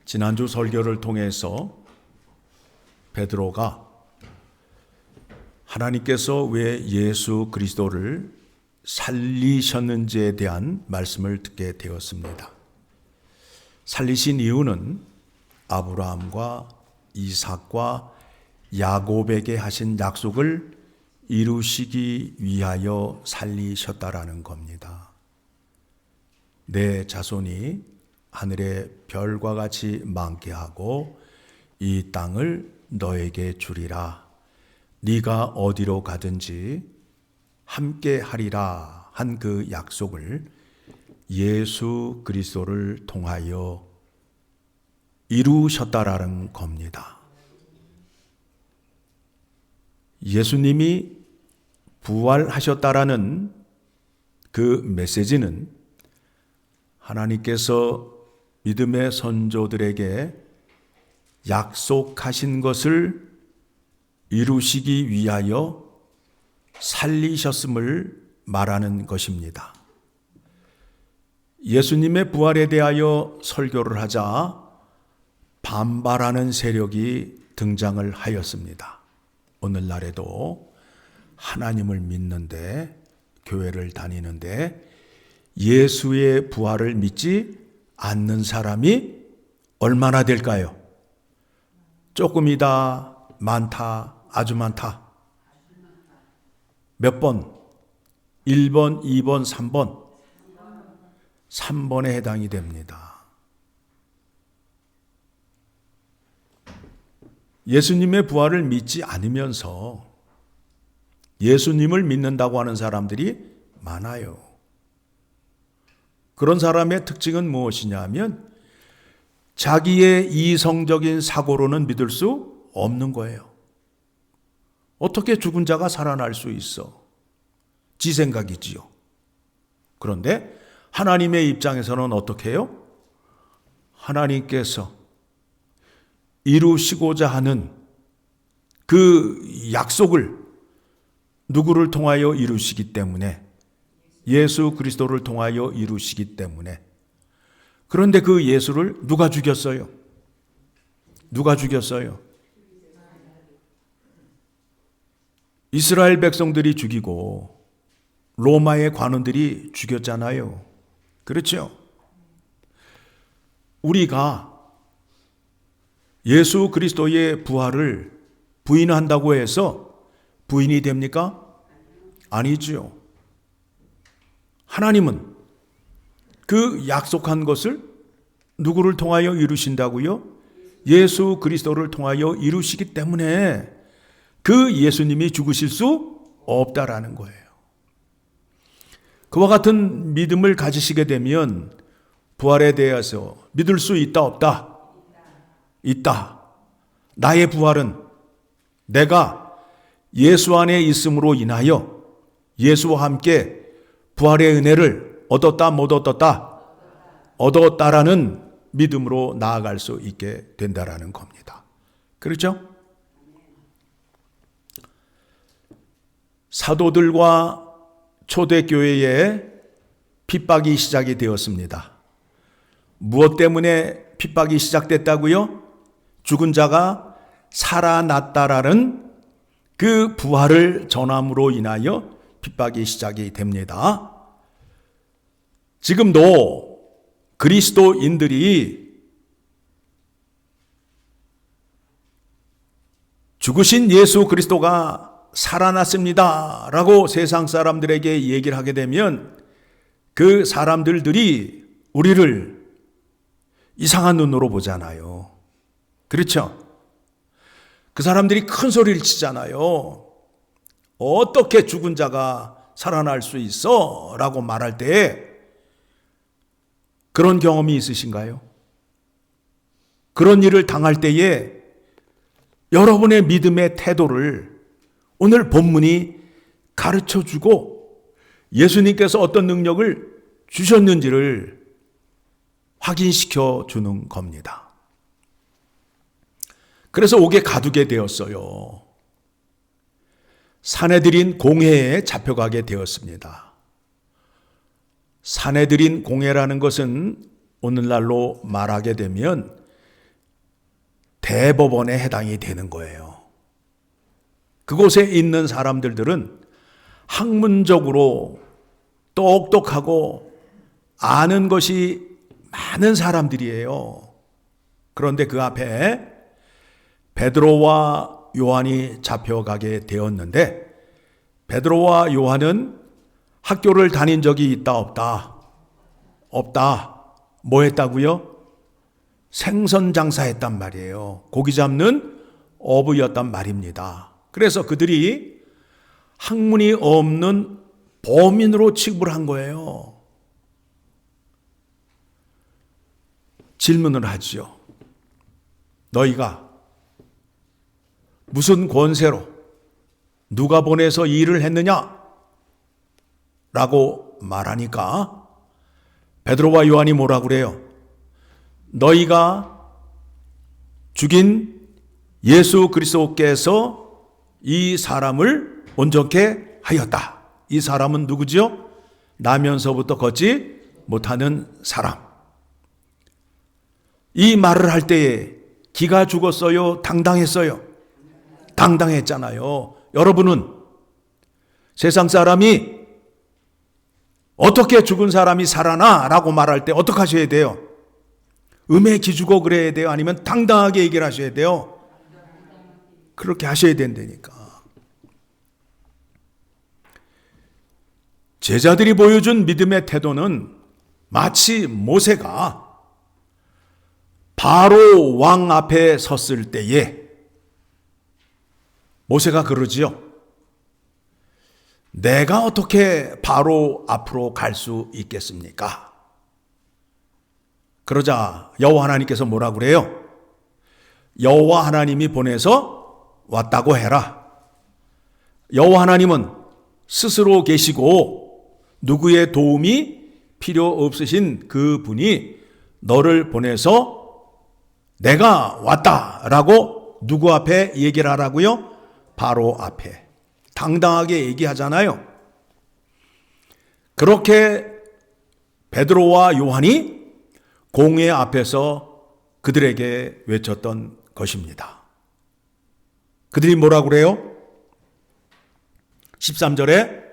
지난주 설교를 통해서 베드로가 하나님께서 왜 예수 그리스도를 살리셨는지에 대한 말씀을 듣게 되었습니다. 살리신 이유는 아브라함과 이삭과 야곱에게 하신 약속을 이루시기 위하여 살리셨다라는 겁니다. 내 자손이 하늘의 별과 같이 많게 하고 이 땅을 너에게 주리라. 네가 어디로 가든지 함께 하리라 한 그 약속을 예수 그리스도를 통하여 이루셨다라는 겁니다. 예수님이 부활하셨다라는 그 메시지는 하나님께서 믿음의 선조들에게 약속하신 것을 이루시기 위하여 살리셨음을 말하는 것입니다. 예수님의 부활에 대하여 설교를 하자 반발하는 세력이 등장을 하였습니다. 오늘날에도 하나님을 믿는데, 교회를 다니는데 예수의 부활을 믿지 않는 사람이 얼마나 될까요? 조금이다, 많다, 아주 많다. 몇 번? 1번, 2번, 3번. 3번에 해당이 됩니다. 예수님의 부활을 믿지 않으면서 예수님을 믿는다고 하는 사람들이 많아요. 그런 사람의 특징은 무엇이냐 하면 자기의 이성적인 사고로는 믿을 수 없는 거예요. 어떻게 죽은 자가 살아날 수 있어? 지 생각이지요. 그런데 하나님의 입장에서는 어떻게 해요? 하나님께서 이루시고자 하는 그 약속을 누구를 통하여 이루시기 때문에, 예수 그리스도를 통하여 이루시기 때문에. 그런데 그 예수를 누가 죽였어요? 누가 죽였어요? 이스라엘 백성들이 죽이고 로마의 관원들이 죽였잖아요. 그렇죠? 우리가 예수 그리스도의 부활을 부인한다고 해서 부인이 됩니까? 아니죠. 하나님은 그 약속한 것을 누구를 통하여 이루신다고요? 예수 그리스도를 통하여 이루시기 때문에 그 예수님이 죽으실 수 없다라는 거예요. 그와 같은 믿음을 가지시게 되면 부활에 대해서 믿을 수 있다, 없다? 있다. 나의 부활은 내가 예수 안에 있음으로 인하여 예수와 함께 부활의 은혜를 얻었다, 못 얻었다? 얻었다라는 믿음으로 나아갈 수 있게 된다라는 겁니다. 그렇죠? 사도들과 초대교회에 핍박이 시작이 되었습니다. 무엇 때문에 핍박이 시작됐다고요? 죽은 자가 살아났다라는 그 부활을 전함으로 인하여 핍박이 시작이 됩니다. 지금도 그리스도인들이 죽으신 예수 그리스도가 살아났습니다 라고 세상 사람들에게 얘기를 하게 되면 그 사람들이 우리를 이상한 눈으로 보잖아요. 그렇죠? 그 사람들이 큰 소리를 치잖아요. 어떻게 죽은 자가 살아날 수 있어? 라고 말할 때 그런 경험이 있으신가요? 그런 일을 당할 때에 여러분의 믿음의 태도를 오늘 본문이 가르쳐주고 예수님께서 어떤 능력을 주셨는지를 확인시켜 주는 겁니다. 그래서 옥에 가두게 되었어요. 사내들인 공회에 잡혀가게 되었습니다. 사내들인 공회라는 것은 오늘날로 말하게 되면 대법원에 해당이 되는 거예요. 그곳에 있는 사람들은 학문적으로 똑똑하고 아는 것이 많은 사람들이에요. 그런데 그 앞에 베드로와 요한이 잡혀가게 되었는데, 베드로와 요한은 학교를 다닌 적이 있다 없다? 없다. 뭐 했다고요? 생선 장사했단 말이에요. 고기 잡는 어부였단 말입니다. 그래서 그들이 학문이 없는 범인으로 취급을 한 거예요. 질문을 하지요. 너희가 무슨 권세로 누가 보내서 이 일을 했느냐? 라고 말하니까 베드로와 요한이 뭐라 그래요? 너희가 죽인 예수 그리스도께서 이 사람을 온전케 하였다. 이 사람은 누구죠? 나면서부터 걷지 못하는 사람. 이 말을 할 때에 기가 죽었어요? 당당했어요? 당당했잖아요. 여러분은 세상 사람이 어떻게 죽은 사람이 살아나? 라고 말할 때 어떻게 하셔야 돼요? 음에 기주고 그래야 돼요? 아니면 당당하게 얘기를 하셔야 돼요? 그렇게 하셔야 된다니까. 제자들이 보여준 믿음의 태도는 마치 모세가 바로 왕 앞에 섰을 때에 모세가 그러지요. 내가 어떻게 바로 앞으로 갈 수 있겠습니까? 그러자 여호와 하나님께서 뭐라 그래요? 여호와 하나님이 보내서 왔다고 해라. 여호와 하나님은 스스로 계시고 누구의 도움이 필요 없으신 그 분이 너를 보내서 내가 왔다라고 누구 앞에 얘기를 하라고요? 바로 앞에. 당당하게 얘기하잖아요. 그렇게 베드로와 요한이 공회 앞에서 그들에게 외쳤던 것입니다. 그들이 뭐라 그래요? 13절에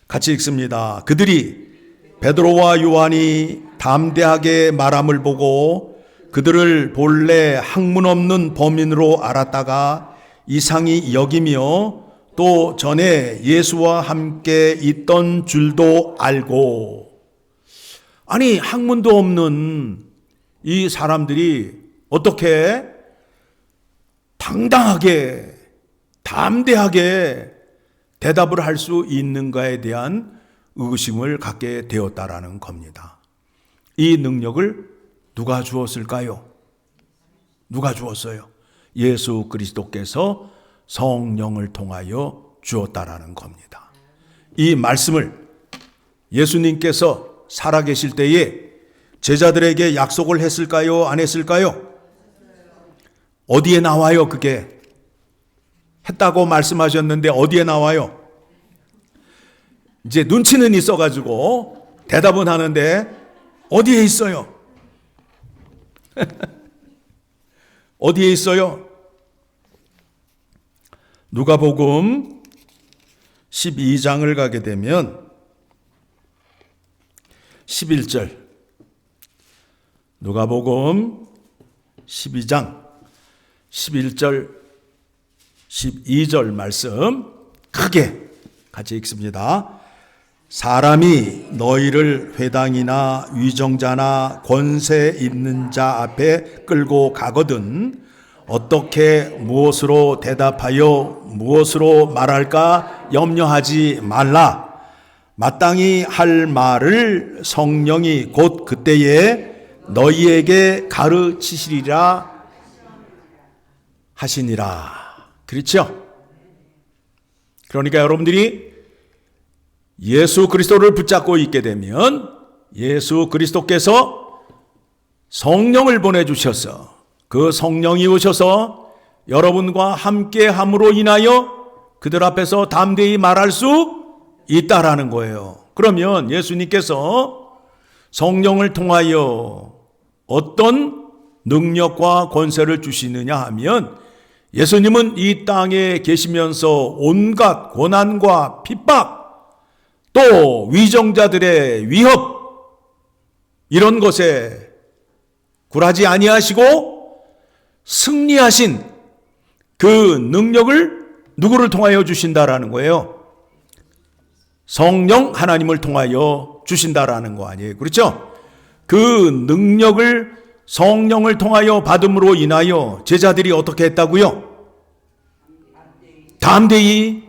같이 읽습니다. 그들이 베드로와 요한이 담대하게 말함을 보고 그들을 본래 학문 없는 범인으로 알았다가 이상히 여기며 또 전에 예수와 함께 있던 줄도 알고, 아니 학문도 없는 이 사람들이 어떻게 당당하게 담대하게 대답을 할 수 있는가에 대한 의심을 갖게 되었다라는 겁니다. 이 능력을 누가 주었을까요? 누가 주었어요? 예수 그리스도께서 성령을 통하여 주었다라는 겁니다. 이 말씀을 예수님께서 살아계실 때에 제자들에게 약속을 했을까요? 안 했을까요? 어디에 나와요? 그게 했다고 말씀하셨는데 어디에 나와요? 이제 눈치는 있어가지고 대답은 하는데 어디에 있어요? 어디에 있어요? 누가복음 12장을 가게 되면 11절, 누가복음 12장 11절 12절 말씀 크게 같이 읽습니다. 사람이 너희를 회당이나 위정자나 권세 있는 자 앞에 끌고 가거든 어떻게 무엇으로 대답하여 무엇으로 말할까 염려하지 말라. 마땅히 할 말을 성령이 곧 그때에 너희에게 가르치시리라 하시니라. 그렇죠? 그러니까 여러분들이 예수 그리스도를 붙잡고 있게 되면 예수 그리스도께서 성령을 보내주셔서 그 성령이 오셔서 여러분과 함께 함으로 인하여 그들 앞에서 담대히 말할 수 있다라는 거예요. 그러면 예수님께서 성령을 통하여 어떤 능력과 권세를 주시느냐 하면 예수님은 이 땅에 계시면서 온갖 고난과 핍박, 또 위정자들의 위협, 이런 것에 굴하지 아니하시고 승리하신 그 능력을 누구를 통하여 주신다라는 거예요? 성령 하나님을 통하여 주신다라는 거 아니에요. 그렇죠? 그 능력을 성령을 통하여 받음으로 인하여 제자들이 어떻게 했다고요? 담대히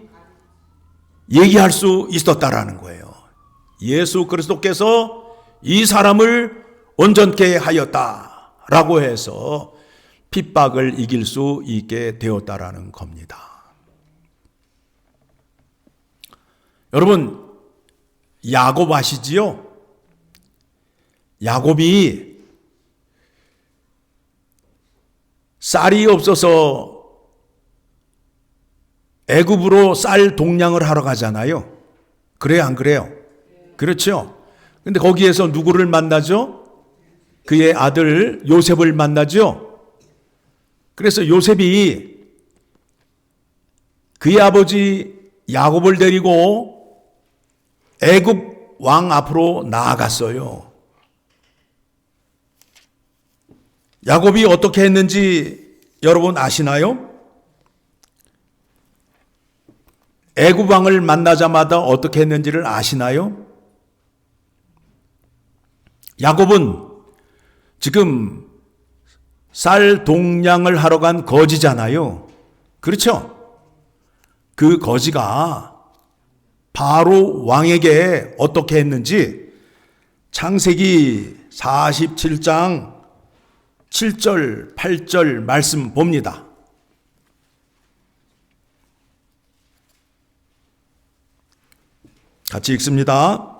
얘기할 수 있었다라는 거예요. 예수 그리스도께서 이 사람을 온전케 하였다라고 해서 핍박을 이길 수 있게 되었다라는 겁니다. 여러분, 야곱 아시지요? 야곱이 쌀이 없어서 애굽으로 쌀 동량을 하러 가잖아요. 그래요, 안 그래요? 그렇죠. 근데 거기에서 누구를 만나죠? 그의 아들 요셉을 만나죠. 그래서 요셉이 그의 아버지 야곱을 데리고 애굽 왕 앞으로 나아갔어요. 야곱이 어떻게 했는지 여러분 아시나요? 애굽 왕을 만나자마자 어떻게 했는지를 아시나요? 야곱은 지금 쌀 동량을 하러 간 거지잖아요. 그렇죠? 그 거지가 바로 왕에게 어떻게 했는지 창세기 47장 7절, 8절 말씀 봅니다. 같이 읽습니다.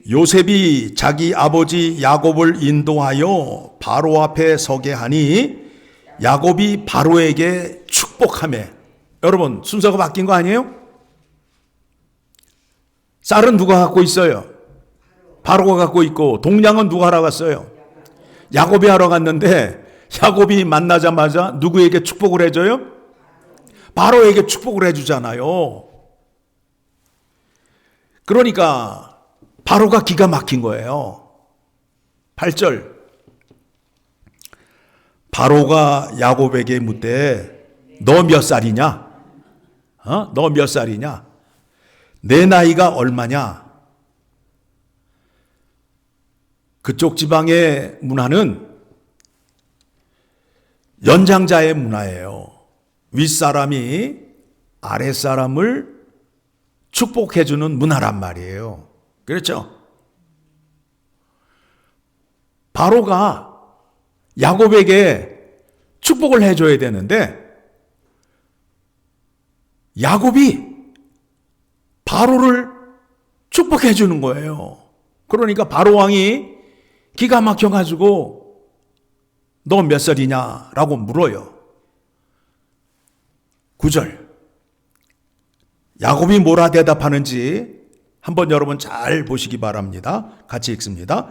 요셉이 자기 아버지 야곱을 인도하여 바로 앞에 서게 하니 야곱이 바로에게 축복하며. 여러분, 순서가 바뀐 거 아니에요? 쌀은 누가 갖고 있어요? 바로가 갖고 있고, 동량은 누가 하러 갔어요? 야곱이 하러 갔는데 야곱이 만나자마자 누구에게 축복을 해줘요? 바로에게 축복을 해주잖아요. 그러니까 바로가 기가 막힌 거예요. 8절. 바로가 야곱에게 묻되 너 몇 살이냐? 너 몇 살이냐? 내 나이가 얼마냐? 그쪽 지방의 문화는 연장자의 문화예요. 윗사람이 아랫사람을 축복해주는 문화란 말이에요. 그렇죠? 바로가 야곱에게 축복을 해줘야 되는데 야곱이 바로를 축복해주는 거예요. 그러니까 바로 왕이 기가 막혀가지고 너 몇 살이냐라고 물어요. 9절. 야곱이 뭐라 대답하는지 한번 여러분 잘 보시기 바랍니다. 같이 읽습니다.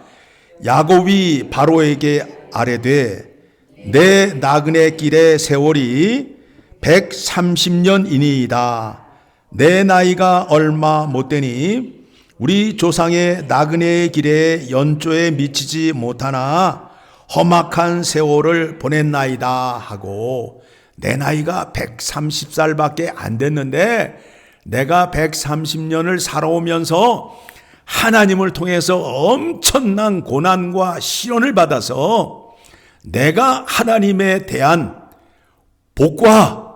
야곱이 바로에게 아뢰되 내 나그네 길의 세월이 130년이니이다. 내 나이가 얼마 못되니 우리 조상의 나그네의 길에 연조에 미치지 못하나 험악한 세월을 보냈나이다 하고, 내 나이가 130살밖에 안 됐는데 내가 130년을 살아오면서 하나님을 통해서 엄청난 고난과 시련을 받아서 내가 하나님에 대한 복과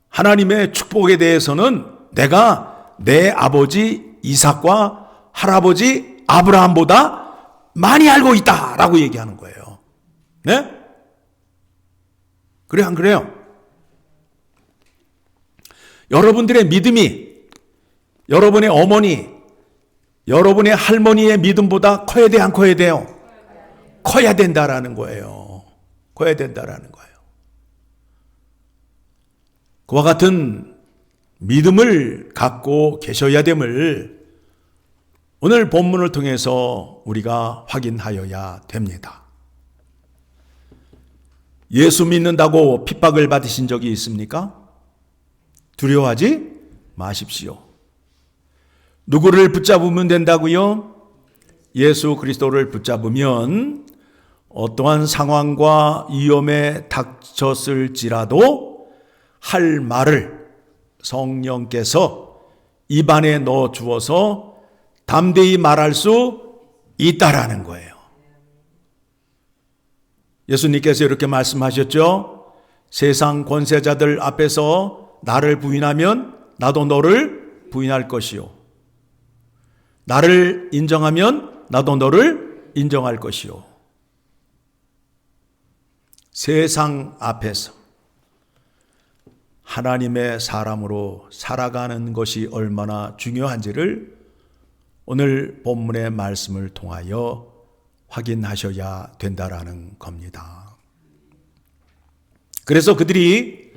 하나님의 축복에 대해서는 내가 내 아버지 이삭과 할아버지 아브라함보다 많이 알고 있다라고 얘기하는 거예요. 네? 그래, 안 그래요? 여러분들의 믿음이 여러분의 어머니, 여러분의 할머니의 믿음보다 커야 돼, 안 커야 돼요? 커야 된다라는 거예요. 커야 된다라는 거예요. 그와 같은 믿음을 갖고 계셔야 됨을 오늘 본문을 통해서 우리가 확인하여야 됩니다. 예수 믿는다고 핍박을 받으신 적이 있습니까? 두려워하지 마십시오. 누구를 붙잡으면 된다고요? 예수 그리스도를 붙잡으면 어떠한 상황과 위험에 닥쳤을지라도 할 말을 성령께서 입안에 넣어 주어서 담대히 말할 수 있다라는 거예요. 예수님께서 이렇게 말씀하셨죠. 세상 권세자들 앞에서 나를 부인하면 나도 너를 부인할 것이요. 나를 인정하면 나도 너를 인정할 것이요. 세상 앞에서 하나님의 사람으로 살아가는 것이 얼마나 중요한지를 오늘 본문의 말씀을 통하여 확인하셔야 된다라는 겁니다. 그래서 그들이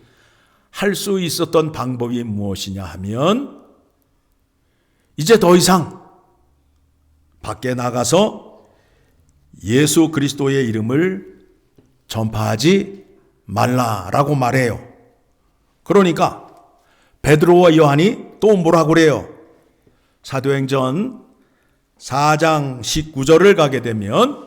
할 수 있었던 방법이 무엇이냐 하면 이제 더 이상 밖에 나가서 예수 그리스도의 이름을 전파하지 말라라고 말해요. 그러니까 베드로와 요한이 또 뭐라고 그래요? 사도행전 4장 19절을 가게 되면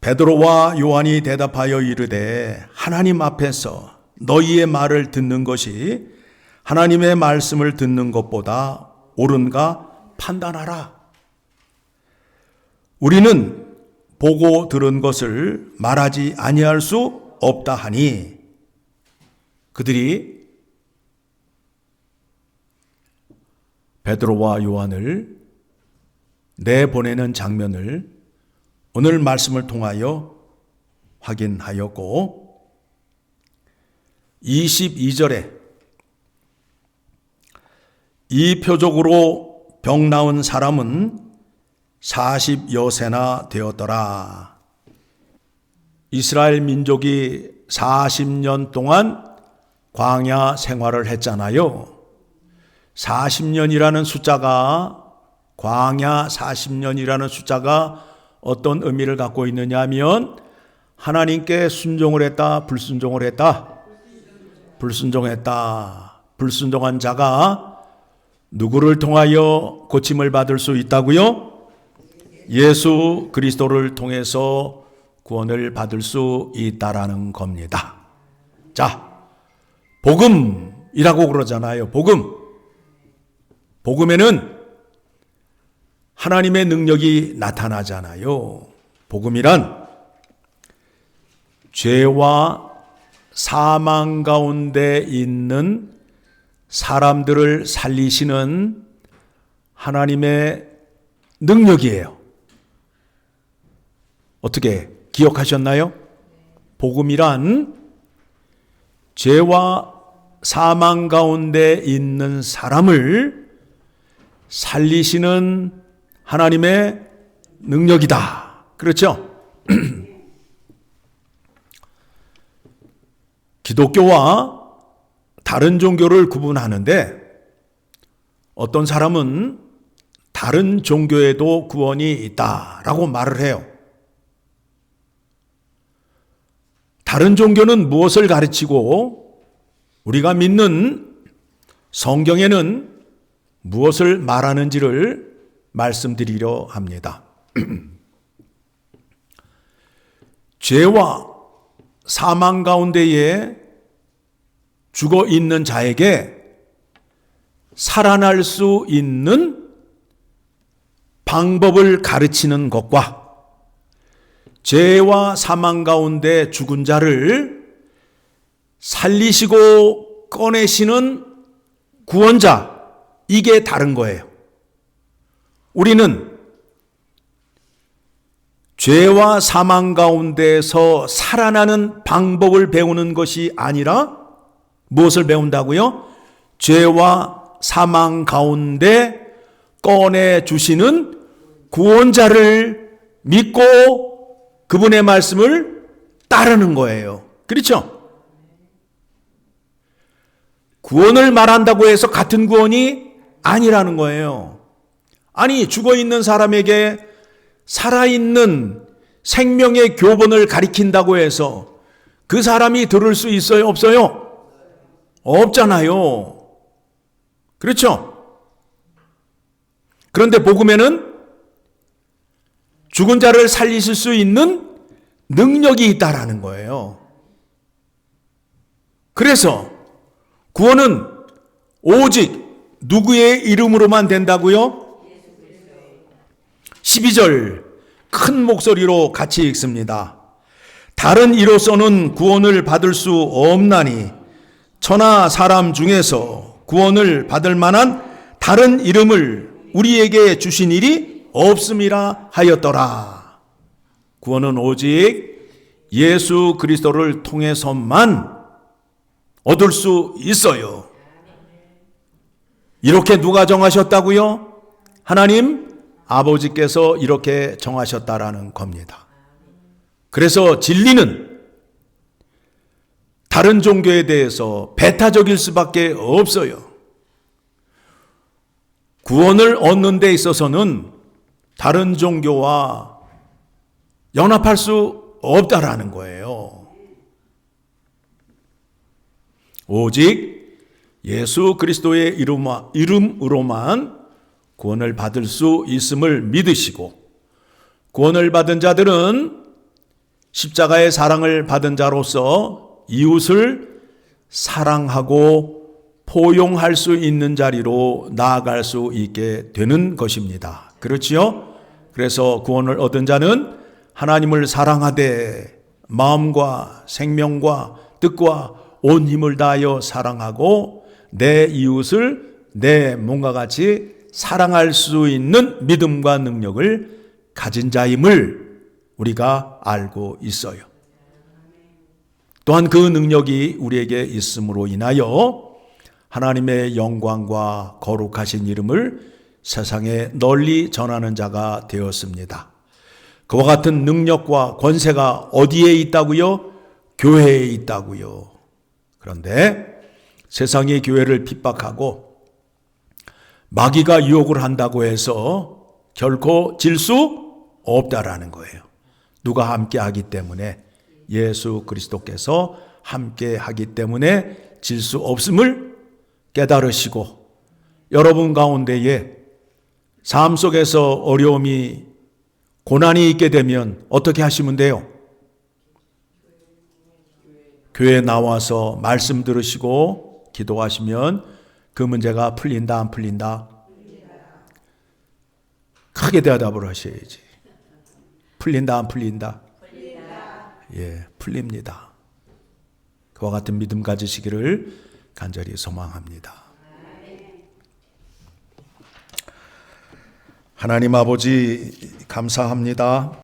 베드로와 요한이 대답하여 이르되 하나님 앞에서 너희의 말을 듣는 것이 하나님의 말씀을 듣는 것보다 옳은가 판단하라. 우리는 보고 들은 것을 말하지 아니할 수 없다 하니 그들이 베드로와 요한을 내보내는 장면을 오늘 말씀을 통하여 확인하였고 22절에 이 표적으로 병 나은 사람은 40여세나 되었더라. 이스라엘 민족이 40년 동안 광야 생활을 했잖아요. 40년이라는 숫자가 광야 40년이라는 숫자가 어떤 의미를 갖고 있느냐 하면 하나님께 순종을 했다, 불순종을 했다. 불순종했다. 불순종한 자가 누구를 통하여 고침을 받을 수 있다고요? 예수 그리스도를 통해서 구원을 받을 수 있다라는 겁니다. 자, 복음이라고 그러잖아요. 복음에는 하나님의 능력이 나타나잖아요. 복음이란 죄와 사망 가운데 있는 사람들을 살리시는 하나님의 능력이에요. 어떻게 기억하셨나요? 복음이란 죄와 사망 가운데 있는 사람을 살리시는 하나님의 능력이다. 그렇죠? 기독교와 다른 종교를 구분하는데 어떤 사람은 다른 종교에도 구원이 있다라고 말을 해요. 다른 종교는 무엇을 가르치고 우리가 믿는 성경에는 무엇을 말하는지를 말씀드리려 합니다. 죄와 사망 가운데에 죽어 있는 자에게 살아날 수 있는 방법을 가르치는 것과 죄와 사망 가운데 죽은 자를 살리시고 꺼내시는 구원자, 이게 다른 거예요. 우리는 죄와 사망 가운데서 살아나는 방법을 배우는 것이 아니라 무엇을 배운다고요? 죄와 사망 가운데 꺼내주시는 구원자를 믿고 그분의 말씀을 따르는 거예요. 그렇죠? 구원을 말한다고 해서 같은 구원이 아니라는 거예요. 아니, 죽어있는 사람에게 살아있는 생명의 교본을 가리킨다고 해서 그 사람이 들을 수 있어요? 없어요? 없잖아요. 그렇죠? 그런데 복음에는 죽은 자를 살리실 수 있는 능력이 있다라는 거예요. 그래서 구원은 오직 누구의 이름으로만 된다고요? 12절 큰 목소리로 같이 읽습니다. 다른 이로서는 구원을 받을 수 없나니 천하 사람 중에서 구원을 받을 만한 다른 이름을 우리에게 주신 일이 없음이라 하였더라. 구원은 오직 예수 그리스도를 통해서만 얻을 수 있어요. 이렇게 누가 정하셨다고요? 하나님 아버지께서 이렇게 정하셨다라는 겁니다. 그래서 진리는 다른 종교에 대해서 배타적일 수밖에 없어요. 구원을 얻는 데 있어서는 다른 종교와 연합할 수 없다라는 거예요. 오직 예수 그리스도의 이름으로만 구원을 받을 수 있음을 믿으시고, 구원을 받은 자들은 십자가의 사랑을 받은 자로서 이웃을 사랑하고 포용할 수 있는 자리로 나아갈 수 있게 되는 것입니다. 그렇지요? 그래서 구원을 얻은 자는 하나님을 사랑하되 마음과 생명과 뜻과 온 힘을 다하여 사랑하고 내 이웃을 내 몸과 같이 사랑할 수 있는 믿음과 능력을 가진 자임을 우리가 알고 있어요. 또한 그 능력이 우리에게 있음으로 인하여 하나님의 영광과 거룩하신 이름을 세상에 널리 전하는 자가 되었습니다. 그와 같은 능력과 권세가 어디에 있다고요? 교회에 있다고요. 그런데 세상이 교회를 핍박하고 마귀가 유혹을 한다고 해서 결코 질 수 없다라는 거예요. 누가 함께 하기 때문에, 예수 그리스도께서 함께 하기 때문에 질 수 없음을 깨달으시고, 여러분 가운데에 삶 속에서 어려움이 고난이 있게 되면 어떻게 하시면 돼요? 교회에 나와서 말씀 들으시고 기도하시면 그 문제가 풀린다 안 풀린다? 크게 대답을 하셔야지. 풀린다 안 풀린다? 예, 풀립니다. 그와 같은 믿음 가지시기를 간절히 소망합니다. 하나님 아버지 감사합니다.